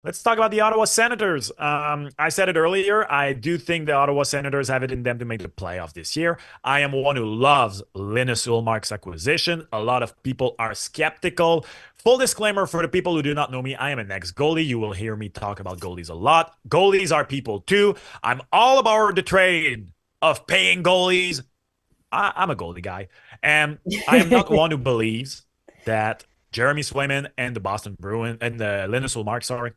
Let's talk about the Ottawa Senators. I said it earlier. I do think the Ottawa Senators have it in them to make the playoff this year. I am one who loves Linus Ullmark's acquisition. A lot of people are skeptical. Full disclaimer for the people who do not know me, I am an ex-goalie. You will hear me talk about goalies a lot. Goalies are people too. I'm all about the trade of paying goalies. I'm a goalie guy. And I am not one who believes that Jeremy Swayman and the Boston Bruins and the Linus Ullmark, sorry,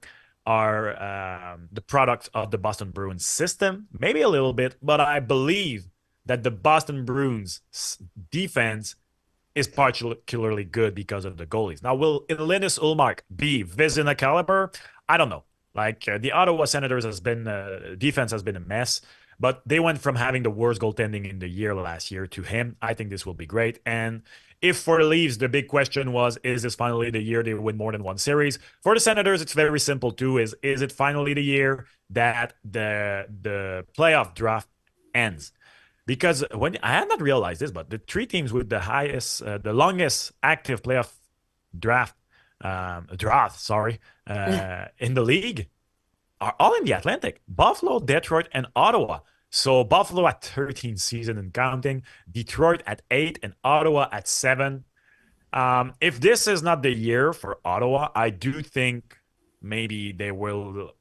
are the product of the Boston Bruins system. Maybe a little bit, but I believe that the Boston Bruins defense is particularly good because of the goalies. Now, will Linus Ullmark be Vizina caliber? I don't know. Like the Ottawa Senators has been defense has been a mess, but they went from having the worst goaltending in the year last year to him. I think this will be great. And if for the Leafs, the big question was, is this finally the year they win more than one series? For the Senators, it's very simple too. Is it finally the year that the playoff draft ends? Because when I had not realized this, but the three teams with the highest, the longest active playoff draft, sorry, in the league are all in the Atlantic: Buffalo, Detroit, and Ottawa. So Buffalo at 13 season and counting, Detroit at 8, and Ottawa at 7. If this is not the year for Ottawa, I do think maybe they will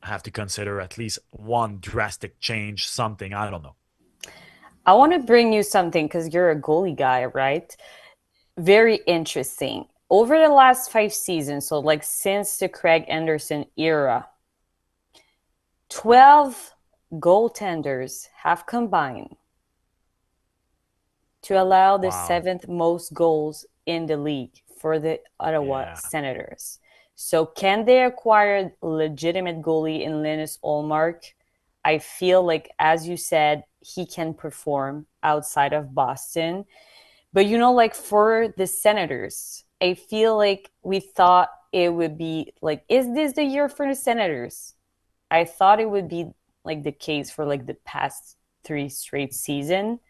have to consider at least one drastic change, something. I don't know. I want to bring you something because you're a goalie guy, right? Very interesting. Over the last 5 seasons, so like since the Craig Anderson era, 12 goaltenders have combined to allow the Wow. seventh most goals in the league for the Ottawa Yeah. Senators. So can they acquire legitimate goalie in Linus Ullmark? I feel like, as you said, he can perform outside of Boston. But like for the Senators, I feel like we thought it would be like, is this the year for the Senators? I thought it would be like the case for like the past three straight season.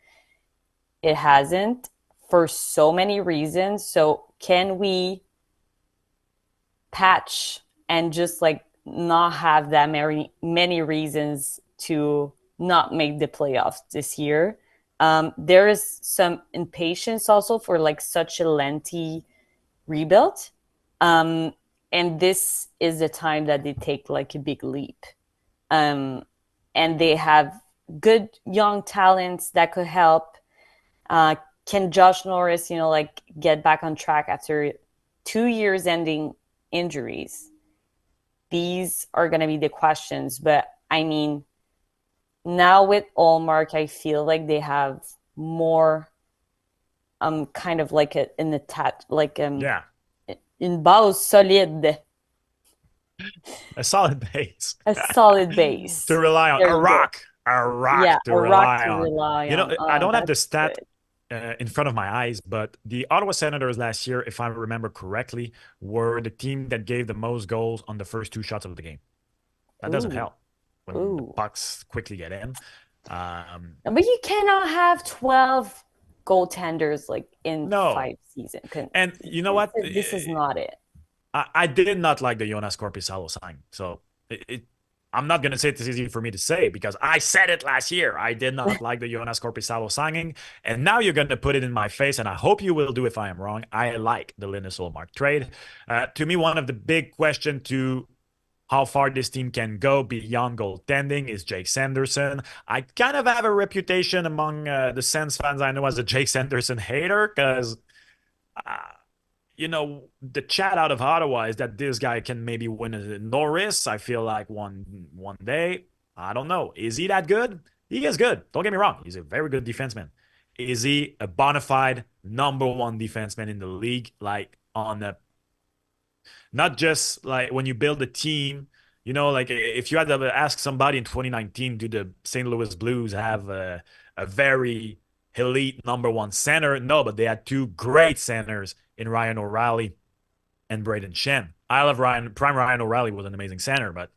It hasn't for so many reasons. So can we patch and just like not have that many reasons to not make the playoffs this year? There is some impatience also for like such a lengthy rebuild. Um, and this is the time that they take like a big leap. Um, and they have good young talents that could help. Uh, can Josh Norris, like get back on track after 2 years ending injuries? These are going to be the questions. But I mean, now with Allmark, I feel like they have more kind of like a in the like Yeah. in base solide, A solid base a solid to base. rely on. There you go. A Yeah, rock to a rock rely to on. rely You on. know, I Oh, don't have the that's stat good. in front of my eyes, but the Ottawa Senators last year, if I remember correctly, were the team that gave the most goals on the first two shots of the game. That doesn't Ooh, help when the ooh. pucks quickly get in. Um, But you cannot have 12 goaltenders like in no, 5 seasons. and you know what? This is not it. I did not like the Jonas Corpisalo sign. So I'm not going to say it's easy for me to say because I said it last year. I did not like the Jonas Corpisalo signing. And now you're going to put it in my face. And I hope you will do if I am wrong. I like the Linus Ullmark trade. To me, one of the big questions to how far this team can go beyond goaltending is Jake Sanderson. I kind of have a reputation among the Sens fans I know as a Jake Sanderson hater because uh, the chat out of Ottawa is that this guy can maybe win a Norris. I feel like one day. I don't know. Is he that good? He is good. Don't get me wrong. He's a very good defenseman. Is he a bona fide number one defenseman in the league? Like on a not just like when you build a team, like if you had to ask somebody in 2019, do the St. Louis Blues have a very elite number one center? No, but they had two great centers in Ryan O'Reilly and Braden Shen. I love Ryan. Prime Ryan O'Reilly was an amazing center, but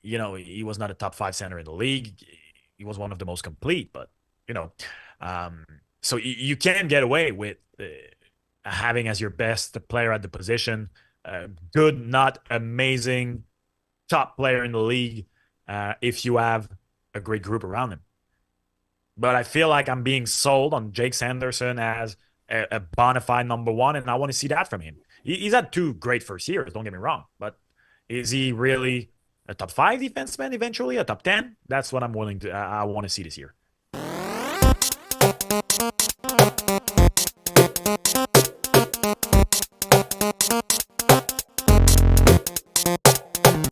he was not a top five center in the league. He was one of the most complete, but you know, um, so you can get away with having as your best player at the position good, not amazing, top player in the league if you have a great group around him. But I feel like I'm being sold on Jake Sanderson as a bona fide number one, and I want to see that from him. He's had two great first years, don't get me wrong, but is he really a top five defenseman eventually, a top 10? That's what I'm willing to, I want to see this year.